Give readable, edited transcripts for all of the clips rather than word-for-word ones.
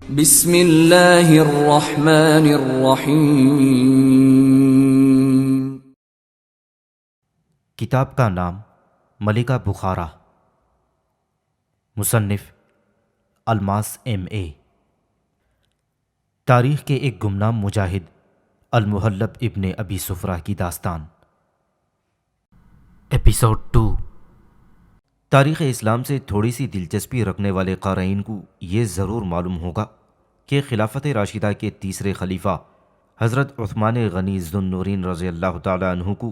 بسم اللہ الرحمن الرحیم۔ کتاب کا نام ملکہ بخارا، مصنف الماس M.A۔ تاریخ کے ایک گمنام مجاہد المحلب ابن ابی صفرہ کی داستان۔ ایپیسوڈ 2۔ تاریخ اسلام سے تھوڑی سی دلچسپی رکھنے والے قارئین کو یہ ضرور معلوم ہوگا کہ خلافت راشدہ کے تیسرے خلیفہ حضرت عثمان غنی ذو النورین رضی اللہ تعالی عنہ کو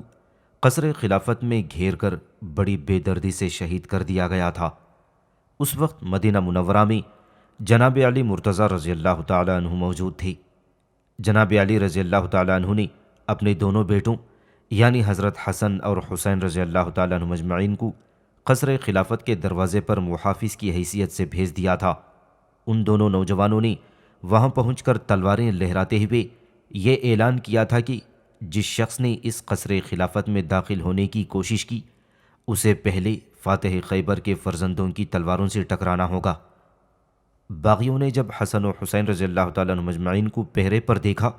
قصر خلافت میں گھیر کر بڑی بے دردی سے شہید کر دیا گیا تھا۔ اس وقت مدینہ منورہ میں جناب علی مرتضیٰ رضی اللہ تعالی عنہ موجود تھے۔ جناب علی رضی اللہ تعالی عنہ نے اپنے دونوں بیٹوں یعنی حضرت حسن اور حسین رضی اللہ تعالی عنہ مجمعین کو قصر خلافت کے دروازے پر محافظ کی حیثیت سے بھیج دیا تھا۔ ان دونوں نوجوانوں نے وہاں پہنچ کر تلواریں لہراتے ہوئے یہ اعلان کیا تھا کہ جس شخص نے اس قصر خلافت میں داخل ہونے کی کوشش کی اسے پہلے فاتح خیبر کے فرزندوں کی تلواروں سے ٹکرانا ہوگا۔ باغیوں نے جب حسن و حسین رضی اللہ تعالیٰ عنہ مجمعین کو پہرے پر دیکھا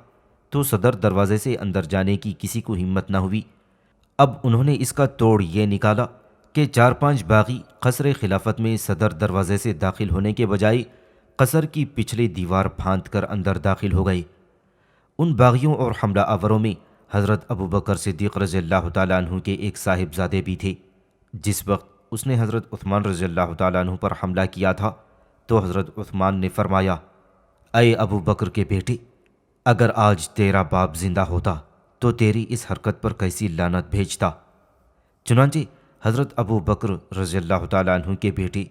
تو صدر دروازے سے اندر جانے کی کسی کو ہمت نہ ہوئی۔ اب انہوں نے اس کا توڑ یہ نکالا کہ 4-5 باغی قصر خلافت میں صدر دروازے سے داخل ہونے کے بجائے قصر کی پچھلی دیوار پھاند کر اندر داخل ہو گئے۔ ان باغیوں اور حملہ آوروں میں حضرت ابوبکر صدیق رضی اللہ تعالیٰ عنہ کے ایک صاحبزادے بھی تھے۔ جس وقت اس نے حضرت عثمان رضی اللہ تعالیٰ عنہ پر حملہ کیا تھا تو حضرت عثمان نے فرمایا، اے ابوبکر کے بیٹے، اگر آج تیرا باپ زندہ ہوتا تو تیری اس حرکت پر کیسی لعنت بھیجتا۔ چنانچہ حضرت ابوبکر رضی اللہ تعالیٰ عنہ کے بیٹے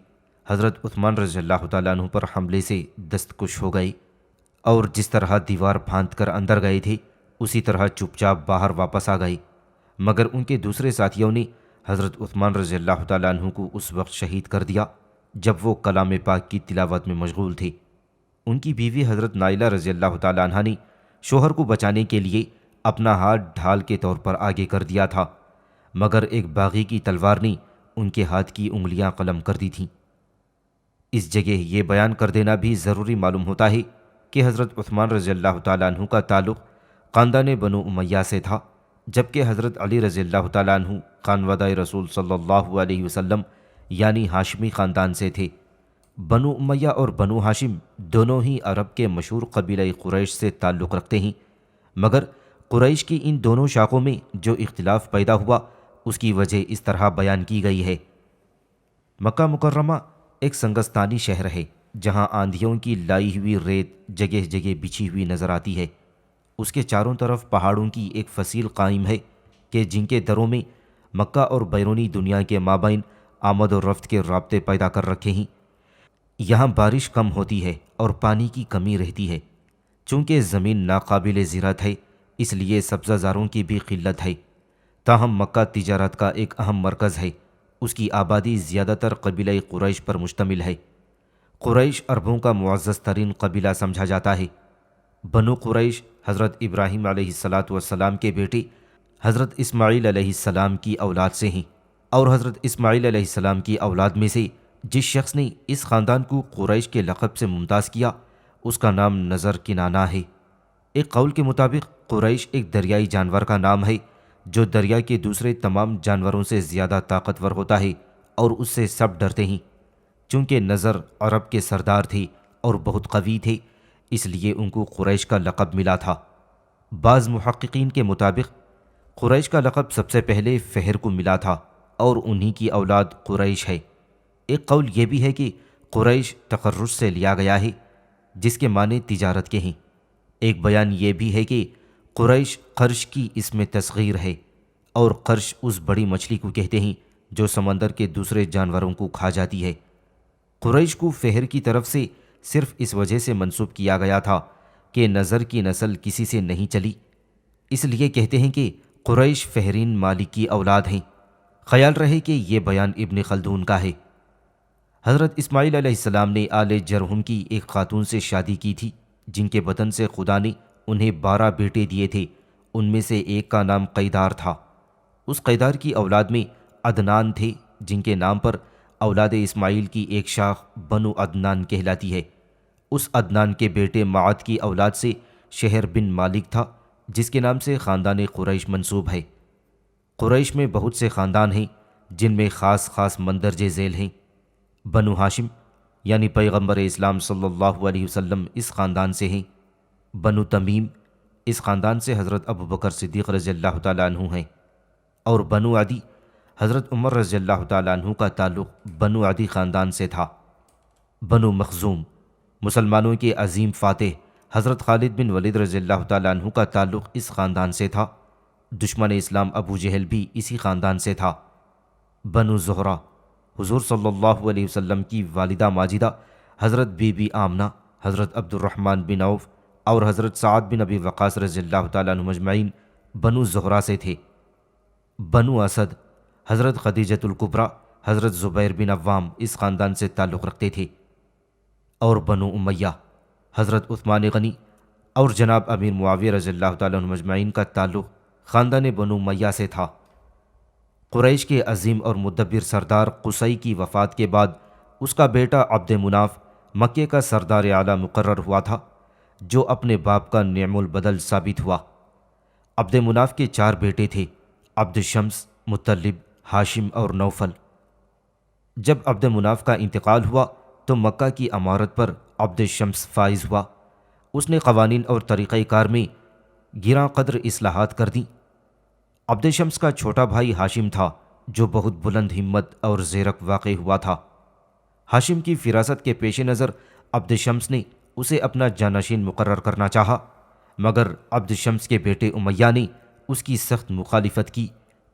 حضرت عثمان رضی اللہ تعالیٰ عنہ پر حملے سے دستکش ہو گئے، اور جس طرح دیوار پھاند کر اندر گئے تھے اسی طرح چپ چاپ باہر واپس آ گئے، مگر ان کے دوسرے ساتھیوں نے حضرت عثمان رضی اللہ تعالیٰ عنہ کو اس وقت شہید کر دیا جب وہ کلام پاک کی تلاوت میں مشغول تھے۔ ان کی بیوی حضرت نائلہ رضی اللہ تعالیٰ عنہ نے شوہر کو بچانے کے لیے اپنا ہاتھ ڈھال کے طور پر آگے کر دیا تھا، مگر ایک باغی کی تلوار نے ان کے ہاتھ کی انگلیاں قلم کر دی تھیں۔ اس جگہ یہ بیان کر دینا بھی ضروری معلوم ہوتا ہے کہ حضرت عثمان رضی اللہ تعالیٰ عنہ کا تعلق خاندان بنو امیہ سے تھا، جبکہ حضرت علی رضی اللہ تعالیٰ عنہ خانوادہ رسول صلی اللہ علیہ وسلم یعنی ہاشمی خاندان سے تھے۔ بنو امیہ اور بنو ہاشم دونوں ہی عرب کے مشہور قبیلہ قریش سے تعلق رکھتے ہیں، مگر قریش کی ان دونوں شاخوں میں جو اختلاف پیدا ہوا اس کی وجہ اس طرح بیان کی گئی ہے۔ مکہ مکرمہ ایک سنگستانی شہر ہے جہاں آندھیوں کی لائی ہوئی ریت جگہ جگہ بچھی ہوئی نظر آتی ہے۔ اس کے چاروں طرف پہاڑوں کی ایک فصیل قائم ہے کہ جن کے دروں میں مکہ اور بیرونی دنیا کے مابین آمد و رفت کے رابطے پیدا کر رکھے ہیں۔ یہاں بارش کم ہوتی ہے اور پانی کی کمی رہتی ہے۔ چونکہ زمین ناقابل زراعت ہے اس لیے سبزہ زاروں کی بھی قلت ہے، تاہم مکہ تجارت کا ایک اہم مرکز ہے۔ اس کی آبادی زیادہ تر قبیلہ قریش پر مشتمل ہے۔ قریش عربوں کا معزز ترین قبیلہ سمجھا جاتا ہے۔ بنو قریش حضرت ابراہیم علیہ السلام کے بیٹے حضرت اسماعیل علیہ السلام کی اولاد سے ہیں، اور حضرت اسماعیل علیہ السلام کی اولاد میں سے جس شخص نے اس خاندان کو قریش کے لقب سے ممتاز کیا اس کا نام نظر کنانہ ہے۔ ایک قول کے مطابق قریش ایک دریائی جانور کا نام ہے جو دریا کے دوسرے تمام جانوروں سے زیادہ طاقتور ہوتا ہے اور اس سے سب ڈرتے ہیں۔ چونکہ نظر عرب کے سردار تھے اور بہت قوی تھے اس لیے ان کو قریش کا لقب ملا تھا۔ بعض محققین کے مطابق قریش کا لقب سب سے پہلے فہر کو ملا تھا اور انہی کی اولاد قریش ہے۔ ایک قول یہ بھی ہے کہ قریش تقرش سے لیا گیا ہے جس کے معنی تجارت کے ہیں۔ ایک بیان یہ بھی ہے کہ قریش قرش کی اسم تصغیر ہے، اور قرش اس بڑی مچھلی کو کہتے ہیں جو سمندر کے دوسرے جانوروں کو کھا جاتی ہے۔ قریش کو فہر کی طرف سے صرف اس وجہ سے منسوب کیا گیا تھا کہ نظر کی نسل کسی سے نہیں چلی، اس لیے کہتے ہیں کہ قریش فہرین مالک کی اولاد ہیں۔ خیال رہے کہ یہ بیان ابن خلدون کا ہے۔ حضرت اسماعیل علیہ السلام نے آل جرہم کی ایک خاتون سے شادی کی تھی جن کے بدن سے خدا نے انہیں 12 بیٹے دیے تھے۔ ان میں سے ایک کا نام قیدار تھا۔ اس قیدار کی اولاد میں عدنان تھے جن کے نام پر اولاد اسماعیل کی ایک شاخ بنو عدنان کہلاتی ہے۔ اس عدنان کے بیٹے معد کی اولاد سے شہر بن مالک تھا، جس کے نام سے خاندان قریش منسوب ہے۔ قریش میں بہت سے خاندان ہیں جن میں خاص خاص مندرجہ ذیل ہیں۔ بنو ہاشم یعنی پیغمبر اسلام صلی اللہ علیہ وسلم اس خاندان سے ہیں۔ بنو تمیم اس خاندان سے حضرت ابوبکر صدیق رضی اللہ تعالیٰ عنہ ہیں، اور بنو عدی حضرت عمر رضی اللہ تعالیٰ عنہ کا تعلق بنو عدی خاندان سے تھا۔ بنو مخزوم مسلمانوں کے عظیم فاتح حضرت خالد بن ولید رضی اللہ تعالیٰ عنہ کا تعلق اس خاندان سے تھا۔ دشمن اسلام ابو جہل بھی اسی خاندان سے تھا۔ بنو زہرہ حضور صلی اللہ علیہ وسلم کی والدہ ماجدہ حضرت بی بی آمنہ، حضرت عبد الرحمن بن عوف اور حضرت سعد بن ابی وقاص رضی اللہ تعالیٰ عنہ مجمعین بنو زہرہ سے تھے۔ بنو اسد حضرت خدیجۃ الکبریٰ حضرت زبیر بن عوام اس خاندان سے تعلق رکھتے تھے۔ اور بنو امیہ حضرت عثمان غنی اور جناب امیر معاویہ رضی اللہ تعالیٰ عنہ مجمعین کا تعلق خاندان بنو امیہ سے تھا۔ قریش کے عظیم اور مدبر سردار قصی کی وفات کے بعد اس کا بیٹا عبد مناف مکے کا سردار اعلیٰ مقرر ہوا تھا، جو اپنے باپ کا نعم البدل ثابت ہوا۔ عبد مناف کے 4 بیٹے تھے، عبد شمس، مطلب، ہاشم اور نوفل۔ جب عبد مناف کا انتقال ہوا تو مکہ کی امارت پر عبد شمس فائز ہوا۔ اس نے قوانین اور طریقہ کار میں گراں قدر اصلاحات کر دیں۔ عبد شمس کا چھوٹا بھائی ہاشم تھا، جو بہت بلند ہمت اور زیرک واقع ہوا تھا۔ ہاشم کی فراست کے پیش نظر عبد شمس نے اسے اپنا جانشین مقرر کرنا چاہا، مگر عبد شمس کے بیٹے امیہ نے اس کی سخت مخالفت کی،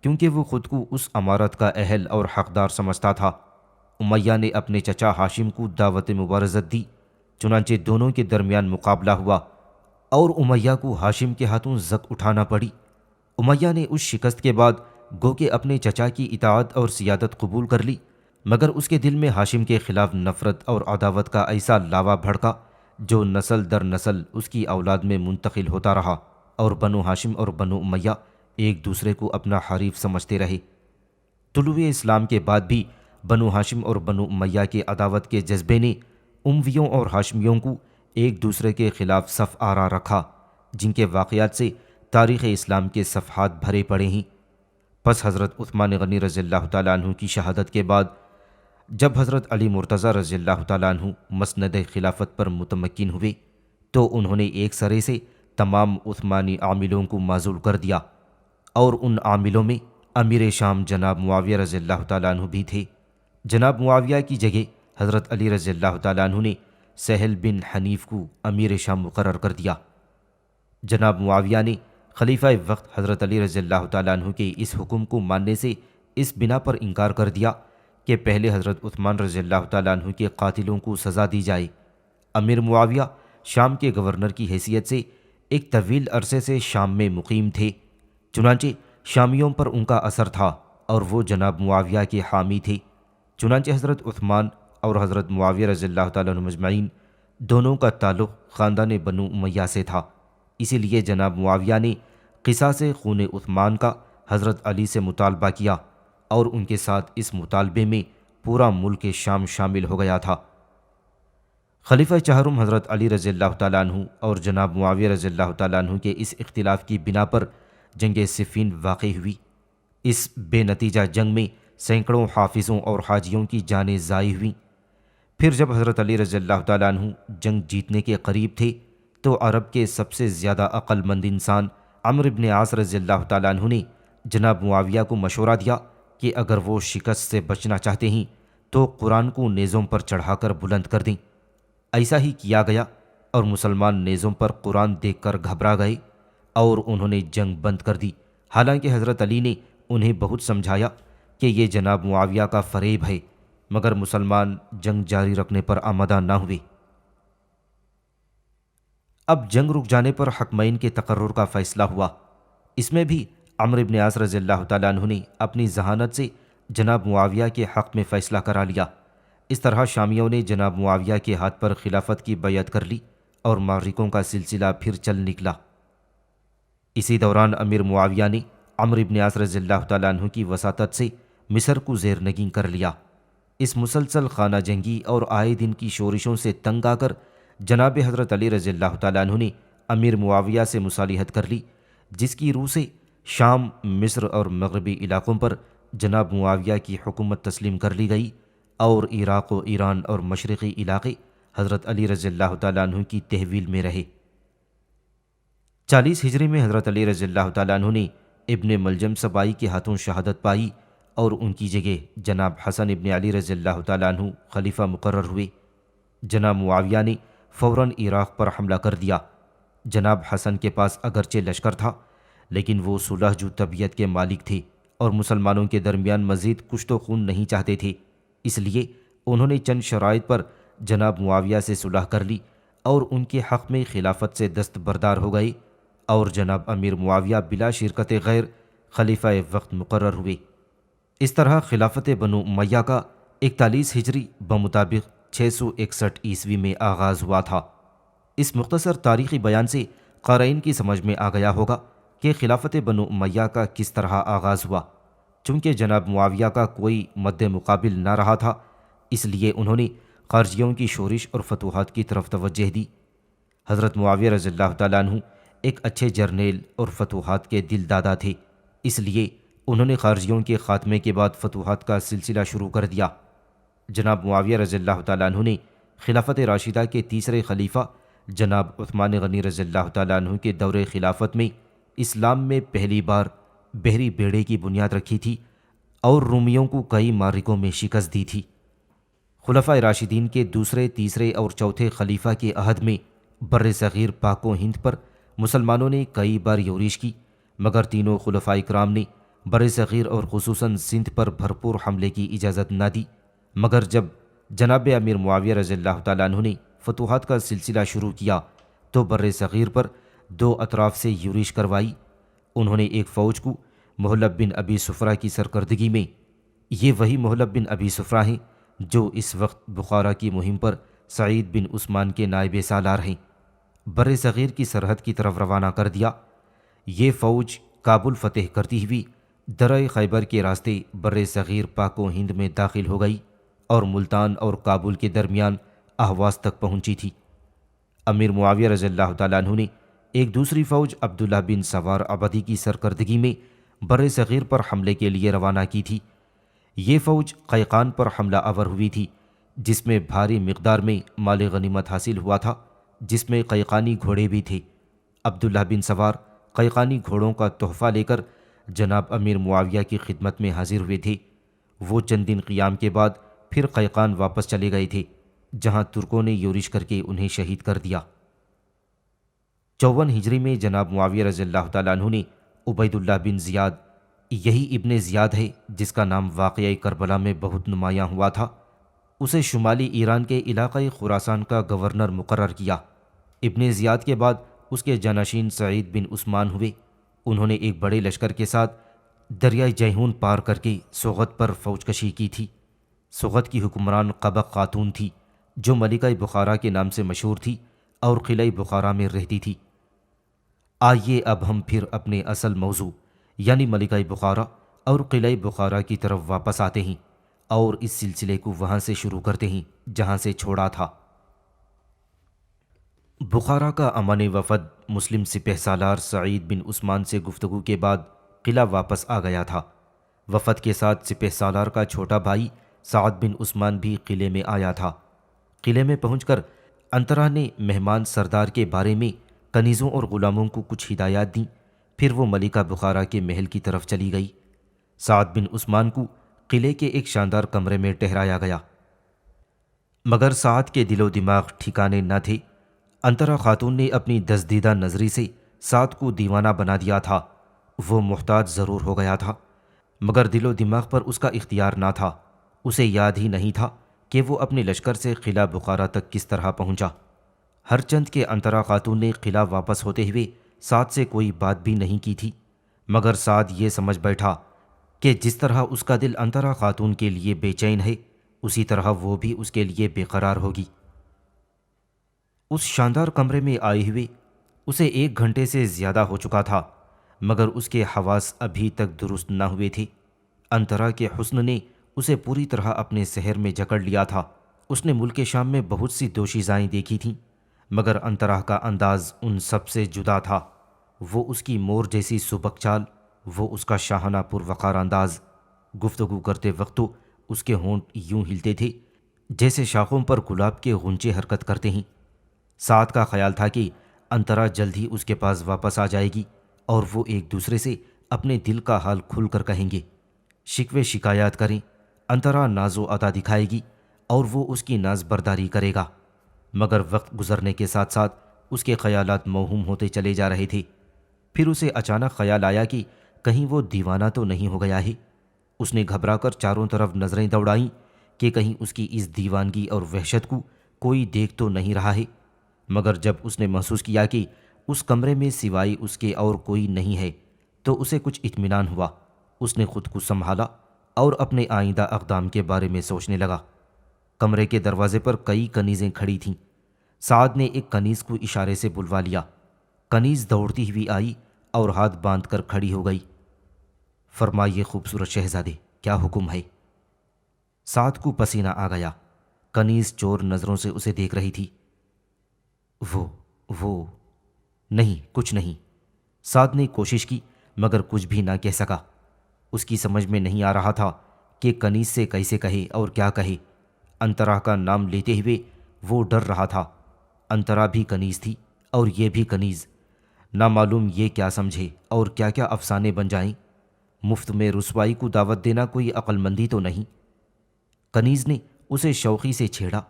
کیونکہ وہ خود کو اس امارت کا اہل اور حقدار سمجھتا تھا۔ امیہ نے اپنے چچا ہاشم کو دعوت مبارزت دی، چنانچہ دونوں کے درمیان مقابلہ ہوا اور امیہ کو ہاشم کے ہاتھوں زک اٹھانا پڑی۔ امیہ نے اس شکست کے بعد گو کہ اپنے چچا کی اطاعت اور سیادت قبول کر لی، مگر اس کے دل میں ہاشم کے خلاف نفرت اور عداوت کا ایسا لاوا بھڑکا جو نسل در نسل اس کی اولاد میں منتقل ہوتا رہا، اور بنو ہاشم اور بنو امیہ ایک دوسرے کو اپنا حریف سمجھتے رہے۔ طلوع اسلام کے بعد بھی بنو ہاشم اور بنو امیہ کے عداوت کے جذبے نے امویوں اور ہاشمیوں کو ایک دوسرے کے خلاف صف آرا رکھا، جن کے واقعات سے تاریخ اسلام کے صفحات بھرے پڑے ہیں۔ پس حضرت عثمان غنی رضی اللہ تعالیٰ عنہ کی شہادت کے بعد جب حضرت علی مرتضیٰ رضی اللہ تعالیٰ عنہ مسند خلافت پر متمکن ہوئے تو انہوں نے ایک سرے سے تمام عثمانی عاملوں کو معزول کر دیا، اور ان عاملوں میں امیر شام جناب معاویہ رضی اللہ تعالیٰ عنہ بھی تھے۔ جناب معاویہ کی جگہ حضرت علی رضی اللہ تعالیٰ عنہ نے سہل بن حنیف کو امیر شام مقرر کر دیا۔ جناب معاویہ نے خلیفہ وقت حضرت علی رضی اللہ تعالیٰ عنہ کے اس حکم کو ماننے سے اس بنا پر انکار کر دیا کہ پہلے حضرت عثمان رضی اللہ تعالیٰ عنہ کے قاتلوں کو سزا دی جائے۔ امیر معاویہ شام کے گورنر کی حیثیت سے ایک طویل عرصے سے شام میں مقیم تھے، چنانچہ شامیوں پر ان کا اثر تھا اور وہ جناب معاویہ کے حامی تھے۔ چنانچہ حضرت عثمان اور حضرت معاویہ رضی اللہ تعالیٰ عنہ مجمعین دونوں کا تعلق خاندان بنو امیہ سے تھا، اسی لیے جناب معاویہ نے قصاص خون عثمان کا حضرت علی سے مطالبہ کیا، اور ان کے ساتھ اس مطالبے میں پورا ملک شام شامل ہو گیا تھا۔ خلیفہ چہارم حضرت علی رضی اللہ تعالیٰ عنہ اور جناب معاویہ رضی اللہ تعالیٰ عنہ کے اس اختلاف کی بنا پر جنگ صفین واقع ہوئی۔ اس بے نتیجہ جنگ میں سینکڑوں حافظوں اور حاجیوں کی جانیں ضائع ہوئیں۔ پھر جب حضرت علی رضی اللہ تعالیٰ عنہ جنگ جیتنے کے قریب تھے تو عرب کے سب سے زیادہ عقل مند انسان عمرو بن عاص رضی اللہ تعالیٰ عنہ نے جناب معاویہ کو مشورہ دیا کہ اگر وہ شکست سے بچنا چاہتے ہیں تو قرآن کو نیزوں پر چڑھا کر بلند کر دیں۔ ایسا ہی کیا گیا اور مسلمان نیزوں پر قرآن دیکھ کر گھبرا گئے اور انہوں نے جنگ بند کر دی، حالانکہ حضرت علی نے انہیں بہت سمجھایا کہ یہ جناب معاویہ کا فریب ہے، مگر مسلمان جنگ جاری رکھنے پر آمادہ نہ ہوئے۔ اب جنگ رک جانے پر حکمین کے تقرر کا فیصلہ ہوا۔ اس میں بھی عمرو بن عاص رضی اللہ تعالیٰ عنہ نے اپنی ذہانت سے جناب معاویہ کے حق میں فیصلہ کرا لیا۔ اس طرح شامیوں نے جناب معاویہ کے ہاتھ پر خلافت کی بیعت کر لی اور معرکوں کا سلسلہ پھر چل نکلا۔ اسی دوران امیر معاویہ نے عمرو بن عاص رضی اللہ تعالیٰ عنہ کی وساطت سے مصر کو زیر نگین کر لیا۔ اس مسلسل خانہ جنگی اور آئے دن کی شورشوں سے تنگ آ کر جناب حضرت علی رضی اللہ تعالیٰ عنہ نے امیر معاویہ سے مصالحت کر لی، جس کی روح سے شام، مصر اور مغربی علاقوں پر جناب معاویہ کی حکومت تسلیم کر لی گئی، اور عراق و ایران اور مشرقی علاقے حضرت علی رضی اللہ تعالیٰ عنہ کی تحویل میں رہے۔ 40 ہجری میں حضرت علی رضی اللہ تعالیٰ عنہ نے ابن ملجم سبائی کے ہاتھوں شہادت پائی، اور ان کی جگہ جناب حسن ابن علی رضی اللہ تعالیٰ عنہ خلیفہ مقرر ہوئے۔ جناب معاویہ نے فوراً عراق پر حملہ کر دیا۔ جناب حسن کے پاس اگرچہ لشکر تھا، لیکن وہ صلح جو طبیعت کے مالک تھے اور مسلمانوں کے درمیان مزید کشت و خون نہیں چاہتے تھے، اس لیے انہوں نے چند شرائط پر جناب معاویہ سے صلح کر لی اور ان کے حق میں خلافت سے دستبردار ہو گئے، اور جناب امیر معاویہ بلا شرکت غیر خلیفہ وقت مقرر ہوئے۔ اس طرح خلافت بنو امیہ کا 41 ہجری بمطابق 661 عیسوی میں آغاز ہوا تھا۔ اس مختصر تاریخی بیان سے قارئین کی سمجھ میں آ گیا ہوگا کہ خلافت بنو امیہ کا کس طرح آغاز ہوا۔ چونکہ جناب معاویہ کا کوئی مد مقابل نہ رہا تھا، اس لیے انہوں نے خارجیوں کی شورش اور فتوحات کی طرف توجہ دی۔ حضرت معاویہ رضی اللہ تعالیٰ عنہ ایک اچھے جرنیل اور فتوحات کے دل دادا تھے، اس لیے انہوں نے خارجیوں کے خاتمے کے بعد فتوحات کا سلسلہ شروع کر دیا۔ جناب معاویہ رضی اللہ تعالیٰ عنہ نے خلافت راشدہ کے تیسرے خلیفہ جناب عثمان غنی رضی اللہ تعالیٰ عنہ کے دور خلافت میں اسلام میں پہلی بار بحری بیڑے کی بنیاد رکھی تھی اور رومیوں کو کئی معرکوں میں شکست دی تھی۔ خلفائے راشدین کے دوسرے، تیسرے اور چوتھے خلیفہ کے عہد میں بر صغیر پاک و ہند پر مسلمانوں نے کئی بار یورش کی، مگر تینوں خلفائے کرام نے بر صغیر اور خصوصاً سندھ پر بھرپور حملے کی اجازت نہ دی۔ مگر جب جناب امیر معاویہ رضی اللہ تعالیٰ عنہ نے فتوحات کا سلسلہ شروع کیا تو بر صغیر پر 2 اطراف سے یورش کروائی۔ انہوں نے ایک فوج کو محلب بن ابی سفرہ کی سرکردگی میں، یہ وہی محلب بن ابی سفرہ ہیں جو اس وقت بخارا کی مہم پر سعید بن عثمان کے نائب سالار ہیں، بر صغیر کی سرحد کی طرف روانہ کر دیا۔ یہ فوج کابل فتح کرتی ہوئی درہ خیبر کے راستے بر صغیر پاک و ہند میں داخل ہو گئی اور ملتان اور کابل کے درمیان اہواز تک پہنچی تھی۔ امیر معاویہ رضی اللہ تعالیٰ عنہ نے ایک دوسری فوج عبداللہ بن سوار عبدی کی سرکردگی میں بر صغیر پر حملے کے لیے روانہ کی تھی۔ یہ فوج قیقان پر حملہ آور ہوئی تھی، جس میں بھاری مقدار میں مال غنیمت حاصل ہوا تھا، جس میں قیقانی گھوڑے بھی تھے۔ عبداللہ بن سوار قیقانی گھوڑوں کا تحفہ لے کر جناب امیر معاویہ کی خدمت میں حاضر ہوئے تھے۔ وہ چند دن قیام کے بعد پھر قیقان واپس چلے گئے تھے، جہاں ترکوں نے یورش کر کے انہیں شہید کر دیا۔ 54 ہجری میں جناب معاویہ رضی اللہ تعالیٰ عنہ نے عبید اللہ بن زیاد، یہی ابن زیاد ہے جس کا نام واقعہ کربلا میں بہت نمایاں ہوا تھا، اسے شمالی ایران کے علاقۂ خراسان کا گورنر مقرر کیا۔ ابن زیاد کے بعد اس کے جانشین سعید بن عثمان ہوئے۔ انہوں نے ایک بڑے لشکر کے ساتھ دریائے جیہون پار کر کے سوغت پر فوج کشی کی تھی۔ سوغت کی حکمران قبق خاتون تھی، جو ملکہ بخارا کے نام سے مشہور تھی اور قلعہ بخارا میں رہتی تھی۔ آئیے اب ہم پھر اپنے اصل موضوع یعنی ملکہ بخارا اور قلعہ بخارا کی طرف واپس آتے ہیں اور اس سلسلے کو وہاں سے شروع کرتے ہیں جہاں سے چھوڑا تھا۔ بخارا کا امان وفد مسلم سپہ سالار سعید بن عثمان سے گفتگو کے بعد قلعہ واپس آ گیا تھا۔ وفد کے ساتھ سپہ سالار کا چھوٹا بھائی سعد بن عثمان بھی قلعے میں آیا تھا۔ قلعے میں پہنچ کر انترا نے مہمان سردار کے بارے میں کنیزوں اور غلاموں کو کچھ ہدایات دیں، پھر وہ ملکہ بخارا کے محل کی طرف چلی گئی۔ سعد بن عثمان کو قلعے کے ایک شاندار کمرے میں ٹھہرایا گیا، مگر سعد کے دل و دماغ ٹھکانے نہ تھے۔ انترا خاتون نے اپنی دزدیدہ نظری سے سعد کو دیوانہ بنا دیا تھا۔ وہ محتاج ضرور ہو گیا تھا، مگر دل و دماغ پر اس کا اختیار نہ تھا۔ اسے یاد ہی نہیں تھا کہ وہ اپنے لشکر سے قلعہ بخارا تک کس طرح پہنچا۔ ہر چند کے انترا خاتون نے قلعہ واپس ہوتے ہوئے سعد سے کوئی بات بھی نہیں کی تھی، مگر سعد یہ سمجھ بیٹھا کہ جس طرح اس کا دل انترا خاتون کے لیے بے چین ہے، اسی طرح وہ بھی اس کے لیے بے قرار ہوگی۔ اس شاندار کمرے میں آئے ہوئے اسے 1 گھنٹے سے زیادہ ہو چکا تھا، مگر اس کے حواس ابھی تک درست نہ ہوئے تھے۔ انترا کے حسن نے اسے پوری طرح اپنے سحر میں جکڑ لیا تھا۔ اس نے ملک شام میں بہت سی دوشیزائیں دیکھی تھیں، مگر انترا کا انداز ان سب سے جدا تھا۔ وہ اس کی مور جیسی سبک چال، وہ اس کا شاہانہ پروقار انداز۔ گفتگو کرتے وقت تو اس کے ہونٹ یوں ہلتے تھے جیسے شاخوں پر گلاب کے غنچے حرکت کرتے ہیں۔ سعد کا خیال تھا کہ انترا جلد ہی اس کے پاس واپس آ جائے گی اور وہ ایک دوسرے سے اپنے دل کا حال کھل کر کہیں گے، شکوے شکایات کریں۔ انترا ناز و عطا دکھائے گی اور وہ اس کی ناز برداری کرے گا، مگر وقت گزرنے کے ساتھ ساتھ اس کے خیالات موہوم ہوتے چلے جا رہے تھے۔ پھر اسے اچانک خیال آیا کہ کہیں وہ دیوانہ تو نہیں ہو گیا ہے۔ اس نے گھبرا کر چاروں طرف نظریں دوڑائیں کہ کہیں اس کی اس دیوانگی اور وحشت کو کوئی دیکھ تو نہیں رہا ہے، مگر جب اس نے محسوس کیا کہ اس کمرے میں سوائے اس کے اور کوئی نہیں ہے تو اسے کچھ اطمینان ہوا۔ اس نے خود کو سنبھالا اور اپنے آئندہ اقدام کے بارے میں سوچنے لگا۔ کمرے کے دروازے پر کئی کنیزیں کھڑی تھیں۔ سعد نے ایک کنیز کو اشارے سے بلوا لیا۔ کنیز دوڑتی ہوئی آئی اور ہاتھ باندھ کر کھڑی ہو گئی۔ فرمائیے خوبصورت شہزادے، کیا حکم ہے؟ سعد کو پسینہ آ گیا۔ کنیز چور نظروں سے اسے دیکھ رہی تھی۔ وہ نہیں، کچھ نہیں۔ سعد نے کوشش کی مگر کچھ بھی نہ کہہ سکا۔ اس کی سمجھ میں نہیں آ رہا تھا کہ کنیز سے کیسے کہے اور کیا کہے۔ انترا کا نام لیتے ہوئے وہ ڈر رہا تھا۔ انترا بھی کنیز تھی اور یہ بھی کنیز، نہ معلوم یہ کیا سمجھے اور کیا کیا افسانے بن جائیں۔ مفت میں رسوائی کو دعوت دینا کوئی عقل مندی تو نہیں۔ کنیز نے اسے شوقی سے چھیڑا۔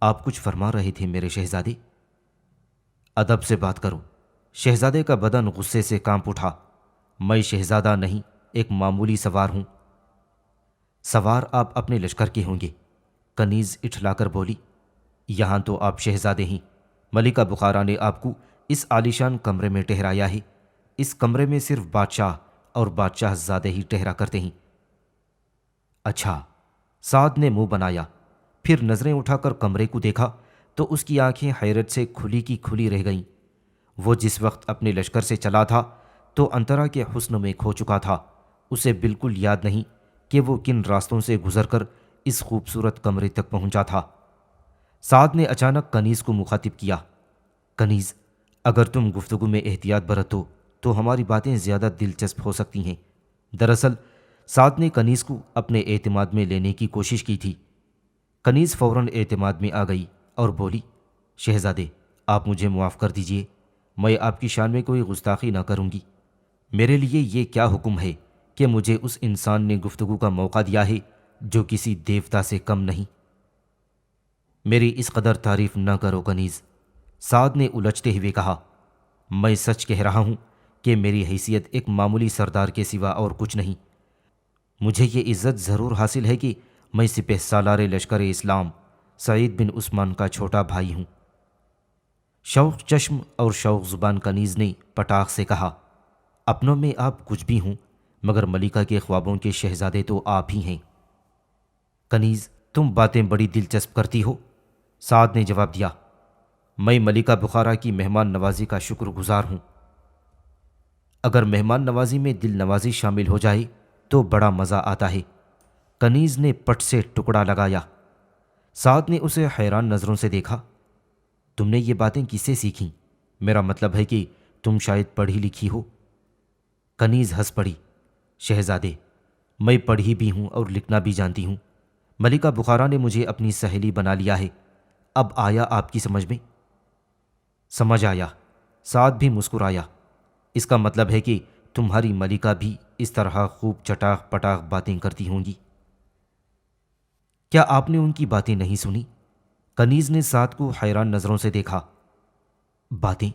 آپ کچھ فرما رہے تھے میرے شہزادے؟ ادب سے بات کرو۔ شہزادے کا بدن غصے سے کانپ اٹھا۔ میں شہزادہ نہیں، ایک معمولی سوار ہوں۔ سوار آپ اپنے لشکر کے ہوں گے، کنیز اٹھلا کر بولی۔ یہاں تو آپ شہزادے ہیں۔ ملکہ بخارا نے آپ کو اس عالیشان کمرے میں ٹھہرایا ہے۔ اس کمرے میں صرف بادشاہ اور بادشاہ زادے ہی ٹھہرا کرتے ہیں۔ اچھا، سعد نے منہ بنایا، پھر نظریں اٹھا کر کمرے کو دیکھا تو اس کی آنکھیں حیرت سے کھلی کی کھلی رہ گئیں۔ وہ جس وقت اپنے لشکر سے چلا تھا تو انترا کے حسن میں کھو چکا تھا۔ اسے بالکل یاد نہیں کہ وہ کن راستوں سے گزر کر اس خوبصورت کمرے تک پہنچا تھا۔ سعد نے اچانک کنیز کو مخاطب کیا۔ کنیز، اگر تم گفتگو میں احتیاط برتو تو ہماری باتیں زیادہ دلچسپ ہو سکتی ہیں۔ دراصل سعد نے کنیز کو اپنے اعتماد میں لینے کی کوشش کی تھی۔ کنیز فوراً اعتماد میں آ گئی اور بولی، شہزادے آپ مجھے معاف کر دیجئے، میں آپ کی شان میں کوئی گستاخی نہ کروں گی۔ میرے لیے یہ کیا حکم ہے کہ مجھے اس انسان نے گفتگو کا موقع دیا ہے جو کسی دیوتا سے کم نہیں۔ میری اس قدر تعریف نہ کرو کنیز، سعد نے الجھتے ہوئے کہا۔ میں سچ کہہ رہا ہوں کہ میری حیثیت ایک معمولی سردار کے سوا اور کچھ نہیں۔ مجھے یہ عزت ضرور حاصل ہے کہ میں سپہ سالار لشکر اسلام سعید بن عثمان کا چھوٹا بھائی ہوں۔ شوق چشم اور شوق زبان کنیز نے پٹاخ سے کہا، اپنوں میں آپ کچھ بھی ہوں مگر ملکہ کے خوابوں کے شہزادے تو آپ ہی ہیں۔ کنیز، تم باتیں بڑی دلچسپ کرتی ہو، سعد نے جواب دیا۔ میں ملکہ بخارا کی مہمان نوازی کا شکر گزار ہوں۔ اگر مہمان نوازی میں دل نوازی شامل ہو جائے تو بڑا مزہ آتا ہے۔ کنیز نے پٹ سے ٹکڑا لگایا۔ سعد نے اسے حیران نظروں سے دیکھا۔ تم نے یہ باتیں کس سے سیکھیں؟ میرا مطلب ہے کہ تم شاید پڑھی لکھی ہو۔ کنیز ہنس پڑی۔ شہزادے، میں پڑھی بھی ہوں اور لکھنا بھی جانتی ہوں۔ ملکہ بخارا نے مجھے اپنی سہیلی بنا لیا ہے۔ اب آیا آپ کی سمجھ میں؟ سمجھ آیا۔ سعد بھی مسکرایا۔ اس کا مطلب ہے کہ تمہاری ملکہ بھی اس طرح خوب چٹاخ پٹاخ باتیں کرتی ہوں گی۔ کیا آپ نے ان کی باتیں نہیں سنی؟ کنیز نے سعد کو حیران نظروں سے دیکھا۔ باتیں؟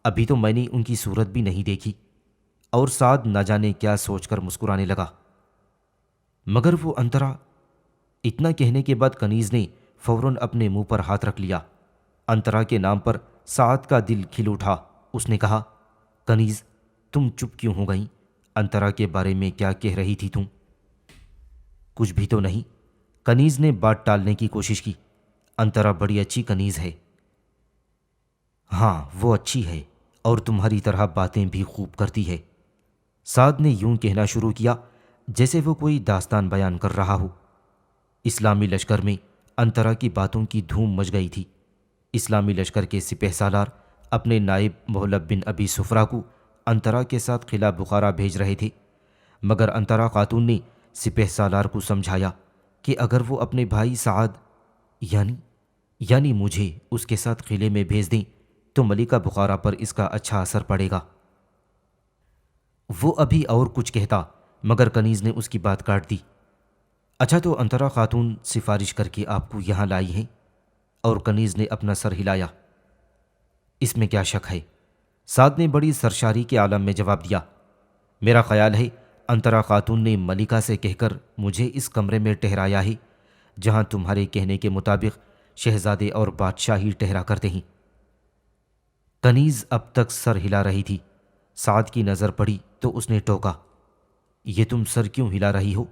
ابھی تو میں نے ان کی صورت بھی نہیں دیکھی۔ اور سعد نہ جانے کیا سوچ کر مسکرانے لگا۔ مگر وہ انترا؟ اتنا کہنے کے بعد کنیز نے فوراً اپنے منہ پر ہاتھ رکھ لیا۔ انترا کے نام پر سعد کا دل کھل اٹھا۔ اس نے کہا، کنیز تم چپ کیوں ہو گئیں؟ انترا کے بارے میں کیا کہہ رہی تھی تم؟ کچھ بھی تو نہیں۔ کنیز نے بات ٹالنے کی کوشش کی۔ انترا بڑی اچھی کنیز ہے۔ ہاں وہ اچھی ہے اور تمہاری طرح باتیں بھی خوب کرتی ہے۔ سعد نے یوں کہنا شروع کیا جیسے وہ کوئی داستان بیان کر رہا ہو۔ اسلامی لشکر میں انترا کی باتوں کی دھوم مچ گئی تھی۔ اسلامی لشکر کے سپہ سالار اپنے نائب محلب بن ابی سفرہ کو انترا کے ساتھ قلعہ بخارا بھیج رہے تھے، مگر انترا خاتون نے سپہ سالار کو سمجھایا کہ اگر وہ اپنے بھائی سعد یعنی مجھے اس کے ساتھ قلعے میں بھیج دیں تو ملکہ بخارا پر اس کا اچھا اثر پڑے گا۔ وہ ابھی اور کچھ کہتا مگر کنیز نے اس کی بات کاٹ دی۔ اچھا تو انترا خاتون سفارش کر کے آپ کو یہاں لائی ہیں؟ اور کنیز نے اپنا سر ہلایا۔ اس میں کیا شک ہے؟ سعد نے بڑی سرشاری کے عالم میں جواب دیا۔ میرا خیال ہے انترا خاتون نے ملکہ سے کہہ کر مجھے اس کمرے میں ٹھہرایا ہے جہاں تمہارے کہنے کے مطابق شہزادے اور بادشاہ ہی ٹھہرا کرتے ہیں۔ کنیز اب تک سر ہلا رہی تھی۔ سعد کی نظر پڑی تو اس نے ٹوکا، یہ تم سر کیوں ہلا رہی ہو؟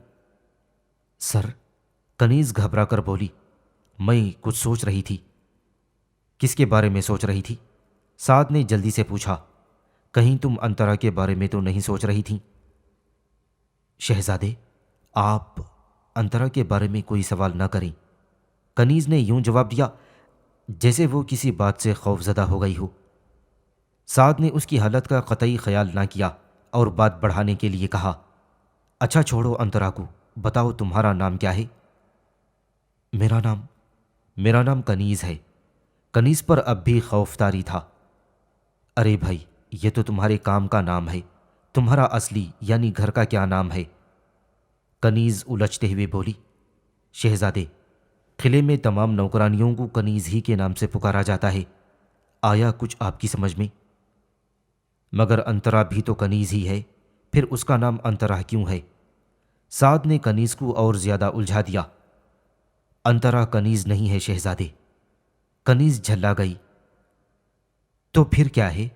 سر؟ کنیز گھبرا کر بولی، میں کچھ سوچ رہی تھی۔ کس کے بارے میں سوچ رہی تھی؟ سعد نے جلدی سے پوچھا۔ کہیں تم انترا کے بارے میں تو نہیں سوچ رہی تھی؟ شہزادے، آپ انترا کے بارے میں کوئی سوال نہ کریں۔ کنیز نے یوں جواب دیا جیسے وہ کسی بات سے خوف زدہ ہو گئی ہو۔ سعد نے اس کی حالت کا قطعی خیال نہ کیا اور بات بڑھانے کے لیے کہا، اچھا چھوڑو انترا کو، بتاؤ تمہارا نام کیا ہے؟ میرا نام کنیز ہے۔ کنیز پر اب بھی خوف طاری تھا۔ ارے بھائی، یہ تو تمہارے کام کا نام ہے، تمہارا اصلی یعنی گھر کا کیا نام ہے؟ کنیز الجھتے ہوئے بولی، شہزادے، قلعے میں تمام نوکرانیوں کو کنیز ہی کے نام سے پکارا جاتا ہے، آیا کچھ آپ کی سمجھ میں؟ مگر انترا بھی تو کنیز ہی ہے، پھر اس کا نام انترا کیوں ہے؟ سعد نے کنیز کو اور زیادہ الجھا دیا۔ انترا کنیز نہیں ہے شہزادے۔ کنیز جھلا گئی۔ تو پھر کیا ہے؟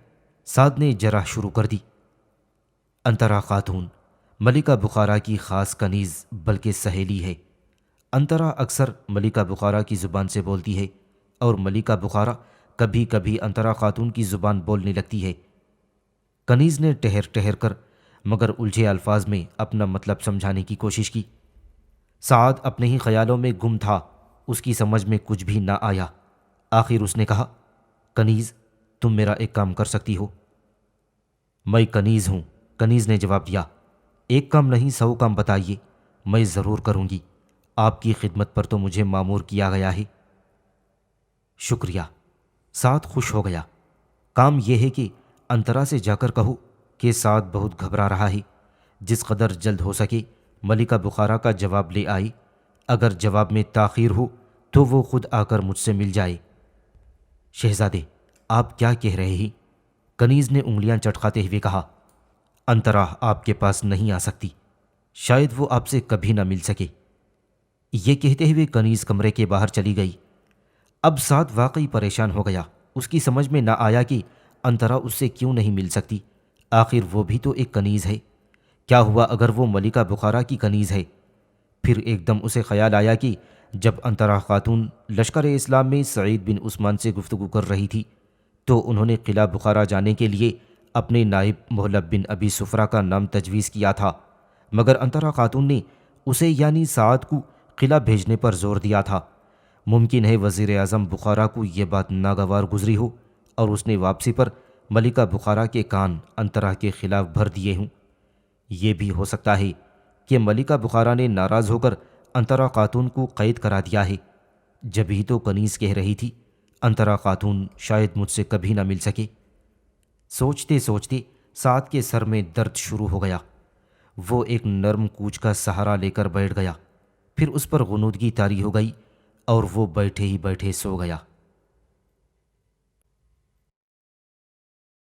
سعد نے جرح شروع کر دی۔ انترا خاتون ملکہ بخارا کی خاص کنیز بلکہ سہیلی ہے۔ انترا اکثر ملکہ بخارا کی زبان سے بولتی ہے اور ملکہ بخارا کبھی کبھی انترا خاتون کی زبان بولنے لگتی ہے۔ کنیز نے ٹہر کر مگر الجھے الفاظ میں اپنا مطلب سمجھانے کی کوشش کی۔ سعد اپنے ہی خیالوں میں گم تھا، اس کی سمجھ میں کچھ بھی نہ آیا۔ آخر اس نے کہا، کنیز، تم میرا ایک کام کر سکتی ہو؟ میں کنیز ہوں، کنیز نے جواب دیا۔ ایک کام نہیں 100 کام بتائیے، میں ضرور کروں گی۔ آپ کی خدمت پر تو مجھے مامور کیا گیا ہے۔ شکریہ۔ سعد خوش ہو گیا۔ کام یہ ہے کہ انترا سے جا کر کہو کہ سعد بہت گھبرا رہا ہے، جس قدر جلد ہو سکے ملکہ بخارا کا جواب لے آئی۔ اگر جواب میں تاخیر ہو تو وہ خود آ کر مجھ سے مل جائے۔ شہزادے، آپ کیا کہہ رہے ہیں؟ کنیز نے انگلیاں چٹکاتے ہوئے کہا، انترا آپ کے پاس نہیں آ سکتی، شاید وہ آپ سے کبھی نہ مل سکے۔ یہ کہتے ہوئے کنیز کمرے کے باہر چلی گئی۔ اب سعد واقعی پریشان ہو گیا۔ اس کی سمجھ میں نہ آیا کہ انترا اس سے کیوں نہیں مل سکتی، آخر وہ بھی تو ایک کنیز ہے۔ کیا ہوا اگر وہ ملکہ بخارا کی کنیز ہے؟ پھر ایک دم اسے خیال آیا کہ جب انترا خاتون لشکر اسلام میں سعید بن عثمان سے گفتگو کر رہی تھی تو انہوں نے قلعہ بخارا جانے کے لیے اپنے نائب محلب بن ابی سفرہ کا نام تجویز کیا تھا، مگر انترا خاتون نے اسے یعنی سعد کو قلعہ بھیجنے پر زور دیا تھا۔ ممکن ہے وزیر اعظم بخارا کو یہ بات ناگوار گزری ہو اور اس نے واپسی پر ملکہ بخارا کے کان انترا کے خلاف بھر دیے ہوں۔ یہ بھی ہو سکتا ہے کہ ملکہ بخارا نے ناراض ہو کر انترا خاتون کو قید کرا دیا ہے۔ جبھی تو کنیز کہہ رہی تھی انترا خاتون شاید مجھ سے کبھی نہ مل سکے۔ سوچتے سوچتے سعد کے سر میں درد شروع ہو گیا۔ وہ ایک نرم کوچ کا سہارا لے کر بیٹھ گیا، پھر اس پر غنودگی طاری ہو گئی اور وہ بیٹھے ہی بیٹھے سو گیا۔